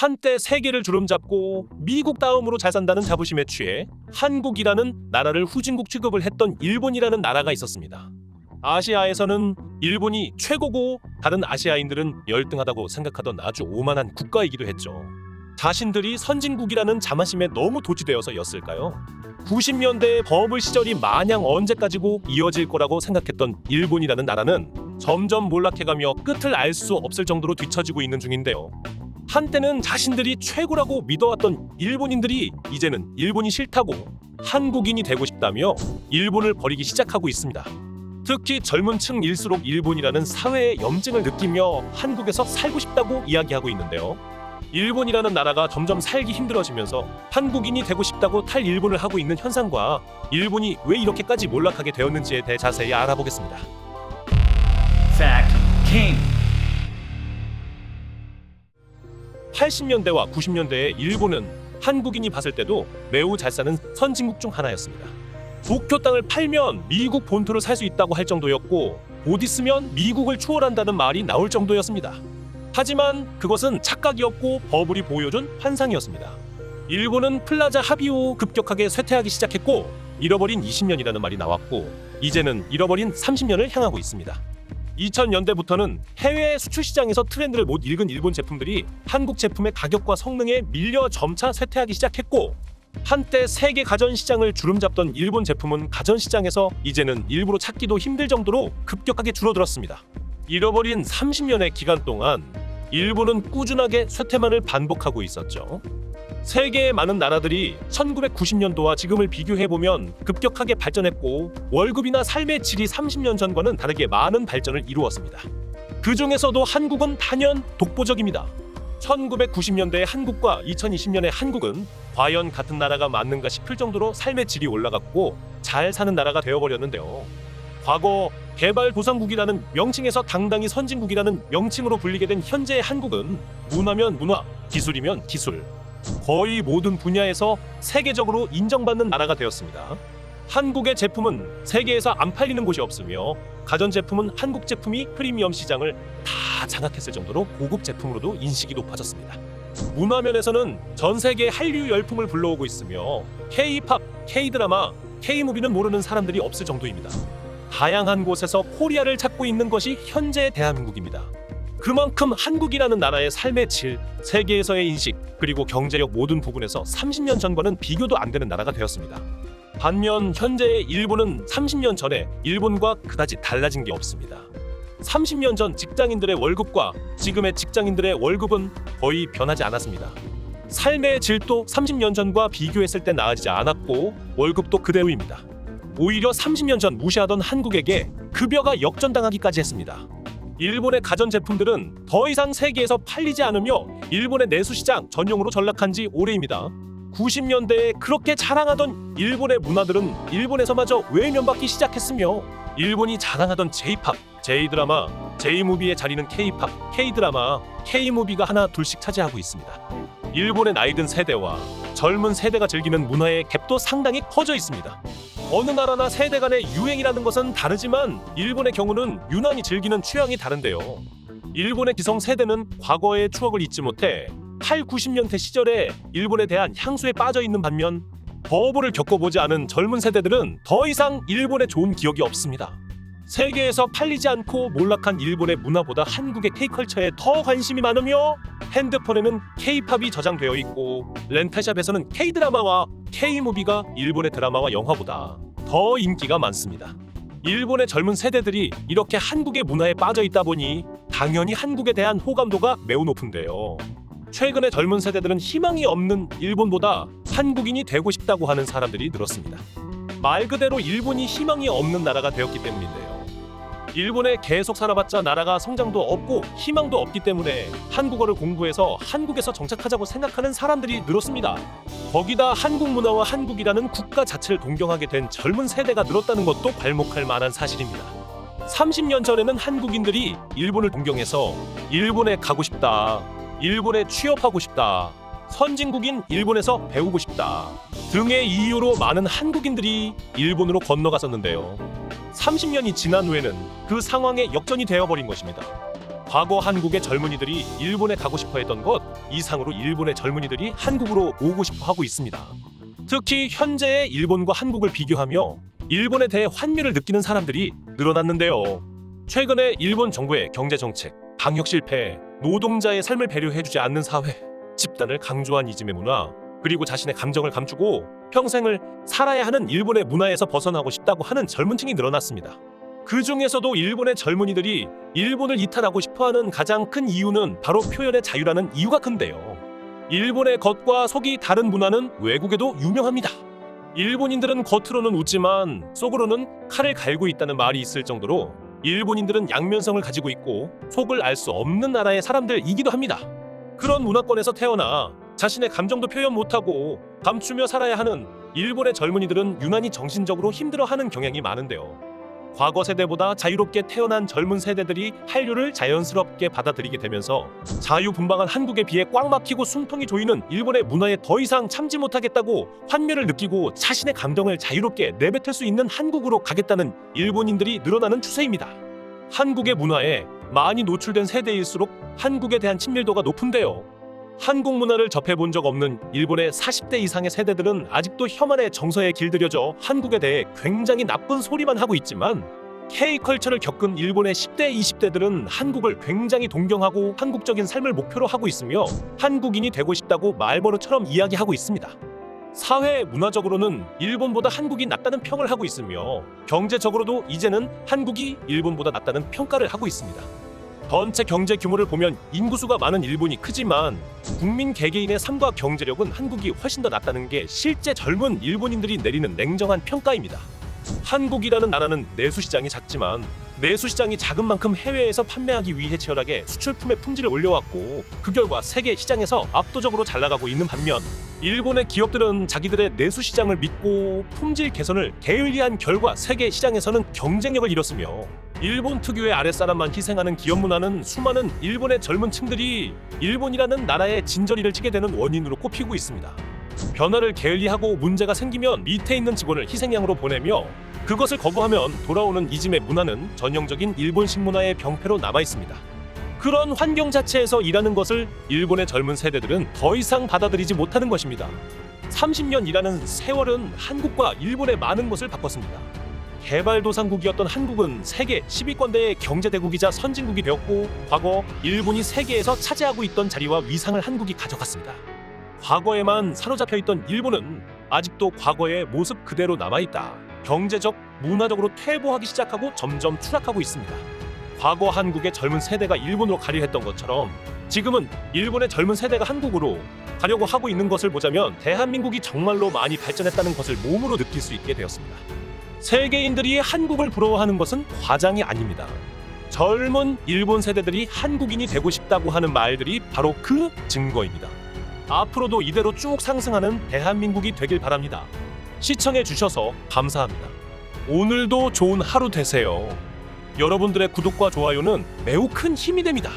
한때 세계를 주름잡고 미국 다음으로 잘 산다는 자부심에 취해 한국이라는 나라를 후진국 취급을 했던 일본이라는 나라가 있었습니다. 아시아에서는 일본이 최고고 다른 아시아인들은 열등하다고 생각하던 아주 오만한 국가이기도 했죠. 자신들이 선진국이라는 자만심에 너무 도취되어서였을까요? 90년대의 버블 시절이 마냥 언제까지고 이어질 거라고 생각했던 일본이라는 나라는 점점 몰락해가며 끝을 알 수 없을 정도로 뒤처지고 있는 중인데요. 한때는 자신들이 최고라고 믿어왔던 일본인들이 이제는 일본이 싫다고 한국인이 되고 싶다며 일본을 버리기 시작하고 있습니다. 특히 젊은 층일수록 일본이라는 사회의 염증을 느끼며 한국에서 살고 싶다고 이야기하고 있는데요. 일본이라는 나라가 점점 살기 힘들어지면서 한국인이 되고 싶다고 탈일본을 하고 있는 현상과 일본이 왜 이렇게까지 몰락하게 되었는지에 대해 자세히 알아보겠습니다. Fact King. 80년대와 90년대의 일본은 한국인이 봤을 때도 매우 잘 사는 선진국 중 하나였습니다. 도쿄 땅을 팔면 미국 본토를 살 수 있다고 할 정도였고 곧 있으면 미국을 추월한다는 말이 나올 정도였습니다. 하지만 그것은 착각이었고 버블이 보여준 환상이었습니다. 일본은 플라자 합의 후 급격하게 쇠퇴하기 시작했고 잃어버린 20년이라는 말이 나왔고 이제는 잃어버린 30년을 향하고 있습니다. 2000년대부터는 해외 수출 시장에서 트렌드를 못 읽은 일본 제품들이 한국 제품의 가격과 성능에 밀려 점차 쇠퇴하기 시작했고 한때 세계 가전 시장을 주름잡던 일본 제품은 가전 시장에서 이제는 일부러 찾기도 힘들 정도로 급격하게 줄어들었습니다. 잃어버린 30년의 기간 동안 일본은 꾸준하게 쇠퇴만을 반복하고 있었죠. 세계의 많은 나라들이 1990년도와 지금을 비교해보면 급격하게 발전했고 월급이나 삶의 질이 30년 전과는 다르게 많은 발전을 이루었습니다. 그 중에서도 한국은 단연 독보적입니다. 1990년대의 한국과 2020년의 한국은 과연 같은 나라가 맞는가 싶을 정도로 삶의 질이 올라갔고 잘 사는 나라가 되어버렸는데요. 과거 개발도상국이라는 명칭에서 당당히 선진국이라는 명칭으로 불리게 된 현재의 한국은 문화면 문화, 기술이면 기술, 거의 모든 분야에서 세계적으로 인정받는 나라가 되었습니다. 한국의 제품은 세계에서 안 팔리는 곳이 없으며 가전제품은 한국 제품이 프리미엄 시장을 다 장악했을 정도로 고급 제품으로도 인식이 높아졌습니다. 문화면에서는 전 세계 한류 열풍을 불러오고 있으며 K-팝, K-드라마, K-무비는 모르는 사람들이 없을 정도입니다. 다양한 곳에서 코리아를 찾고 있는 것이 현재의 대한민국입니다. 그만큼 한국이라는 나라의 삶의 질, 세계에서의 인식, 그리고 경제력 모든 부분에서 30년 전과는 비교도 안 되는 나라가 되었습니다. 반면 현재의 일본은 30년 전에 일본과 그다지 달라진 게 없습니다. 30년 전 직장인들의 월급과 지금의 직장인들의 월급은 거의 변하지 않았습니다. 삶의 질도 30년 전과 비교했을 때 나아지지 않았고 월급도 그대로입니다. 오히려 30년 전 무시하던 한국에게 급여가 역전당하기까지 했습니다. 일본의 가전제품들은 더 이상 세계에서 팔리지 않으며 일본의 내수시장 전용으로 전락한 지 오래입니다. 90년대에 그렇게 자랑하던 일본의 문화들은 일본에서마저 외면받기 시작했으며 일본이 자랑하던 J-팝, J-드라마, J-무비의 자리는 K-팝, K-드라마, K-무비가 하나 둘씩 차지하고 있습니다. 일본의 나이든 세대와 젊은 세대가 즐기는 문화의 갭도 상당히 커져 있습니다. 어느 나라나 세대 간의 유행이라는 것은 다르지만 일본의 경우는 유난히 즐기는 취향이 다른데요. 일본의 기성 세대는 과거의 추억을 잊지 못해 8, 90년대 시절에 일본에 대한 향수에 빠져있는 반면 버블을 겪어보지 않은 젊은 세대들은 더 이상 일본에 좋은 기억이 없습니다. 세계에서 팔리지 않고 몰락한 일본의 문화보다 한국의 K컬처에 더 관심이 많으며 핸드폰에는 K-팝이 저장되어 있고 렌탈샵에서는 K-드라마와 K-무비가 일본의 드라마와 영화보다 더 인기가 많습니다. 일본의 젊은 세대들이 이렇게 한국의 문화에 빠져 있다 보니 당연히 한국에 대한 호감도가 매우 높은데요. 최근에 젊은 세대들은 희망이 없는 일본보다 한국인이 되고 싶다고 하는 사람들이 늘었습니다. 말 그대로 일본이 희망이 없는 나라가 되었기 때문인데요. 일본에 계속 살아봤자 나라가 성장도 없고 희망도 없기 때문에 한국어를 공부해서 한국에서 정착하자고 생각하는 사람들이 늘었습니다. 거기다 한국 문화와 한국이라는 국가 자체를 동경하게 된 젊은 세대가 늘었다는 것도 괄목할 만한 사실입니다. 30년 전에는 한국인들이 일본을 동경해서 일본에 가고 싶다, 일본에 취업하고 싶다, 선진국인 일본에서 배우고 싶다 등의 이유로 많은 한국인들이 일본으로 건너갔었는데요. 30년이 지난 후에는 그 상황에 역전이 되어버린 것입니다. 과거 한국의 젊은이들이 일본에 가고 싶어 했던 것 이상으로 일본의 젊은이들이 한국으로 오고 싶어 하고 있습니다. 특히 현재의 일본과 한국을 비교하며 일본에 대해 환멸을 느끼는 사람들이 늘어났는데요. 최근에 일본 정부의 경제정책, 방역 실패, 노동자의 삶을 배려해주지 않는 사회, 집단을 강조한 이즘의 문화, 그리고 자신의 감정을 감추고 평생을 살아야 하는 일본의 문화에서 벗어나고 싶다고 하는 젊은 층이 늘어났습니다. 그 중에서도 일본의 젊은이들이 일본을 이탈하고 싶어하는 가장 큰 이유는 바로 표현의 자유라는 이유가 큰데요. 일본의 겉과 속이 다른 문화는 외국에도 유명합니다. 일본인들은 겉으로는 웃지만 속으로는 칼을 갈고 있다는 말이 있을 정도로 일본인들은 양면성을 가지고 있고 속을 알 수 없는 나라의 사람들이기도 합니다. 그런 문화권에서 태어나 자신의 감정도 표현 못하고 감추며 살아야 하는 일본의 젊은이들은 유난히 정신적으로 힘들어하는 경향이 많은데요. 과거 세대보다 자유롭게 태어난 젊은 세대들이 한류를 자연스럽게 받아들이게 되면서 자유분방한 한국에 비해 꽉 막히고 숨통이 조이는 일본의 문화에 더 이상 참지 못하겠다고 환멸을 느끼고 자신의 감정을 자유롭게 내뱉을 수 있는 한국으로 가겠다는 일본인들이 늘어나는 추세입니다. 한국의 문화에 많이 노출된 세대일수록 한국에 대한 친밀도가 높은데요. 한국 문화를 접해본 적 없는 일본의 40대 이상의 세대들은 아직도 혐한의 정서에 길들여져 한국에 대해 굉장히 나쁜 소리만 하고 있지만 K컬처를 겪은 일본의 10대, 20대들은 한국을 굉장히 동경하고 한국적인 삶을 목표로 하고 있으며 한국인이 되고 싶다고 말버릇처럼 이야기하고 있습니다. 사회 문화적으로는 일본보다 한국이 낫다는 평을 하고 있으며 경제적으로도 이제는 한국이 일본보다 낫다는 평가를 하고 있습니다. 전체 경제 규모를 보면 인구수가 많은 일본이 크지만 국민 개개인의 삶과 경제력은 한국이 훨씬 더 낫다는 게 실제 젊은 일본인들이 내리는 냉정한 평가입니다. 한국이라는 나라는 내수시장이 작지만 내수시장이 작은 만큼 해외에서 판매하기 위해 치열하게 수출품의 품질을 올려왔고 그 결과 세계 시장에서 압도적으로 잘 나가고 있는 반면 일본의 기업들은 자기들의 내수시장을 믿고 품질 개선을 게을리한 결과 세계 시장에서는 경쟁력을 잃었으며 일본 특유의 아랫사람만 희생하는 기업 문화는 수많은 일본의 젊은 층들이 일본이라는 나라의 진저리를 치게 되는 원인으로 꼽히고 있습니다. 변화를 게을리하고 문제가 생기면 밑에 있는 직원을 희생양으로 보내며 그것을 거부하면 돌아오는 이즘의 문화는 전형적인 일본식 문화의 병폐로 남아 있습니다. 그런 환경 자체에서 일하는 것을 일본의 젊은 세대들은 더 이상 받아들이지 못하는 것입니다. 30년 일하는 세월은 한국과 일본의 많은 것을 바꿨습니다. 개발도상국이었던 한국은 세계 10위권대의 경제대국이자 선진국이 되었고 과거 일본이 세계에서 차지하고 있던 자리와 위상을 한국이 가져갔습니다. 과거에만 사로잡혀 있던 일본은 아직도 과거의 모습 그대로 남아있다. 경제적, 문화적으로 퇴보하기 시작하고 점점 추락하고 있습니다. 과거 한국의 젊은 세대가 일본으로 가려 했던 것처럼 지금은 일본의 젊은 세대가 한국으로 가려고 하고 있는 것을 보자면 대한민국이 정말로 많이 발전했다는 것을 몸으로 느낄 수 있게 되었습니다. 세계인들이 한국을 부러워하는 것은 과장이 아닙니다. 젊은 일본 세대들이 한국인이 되고 싶다고 하는 말들이 바로 그 증거입니다. 앞으로도 이대로 쭉 상승하는 대한민국이 되길 바랍니다. 시청해 주셔서 감사합니다. 오늘도 좋은 하루 되세요. 여러분들의 구독과 좋아요는 매우 큰 힘이 됩니다.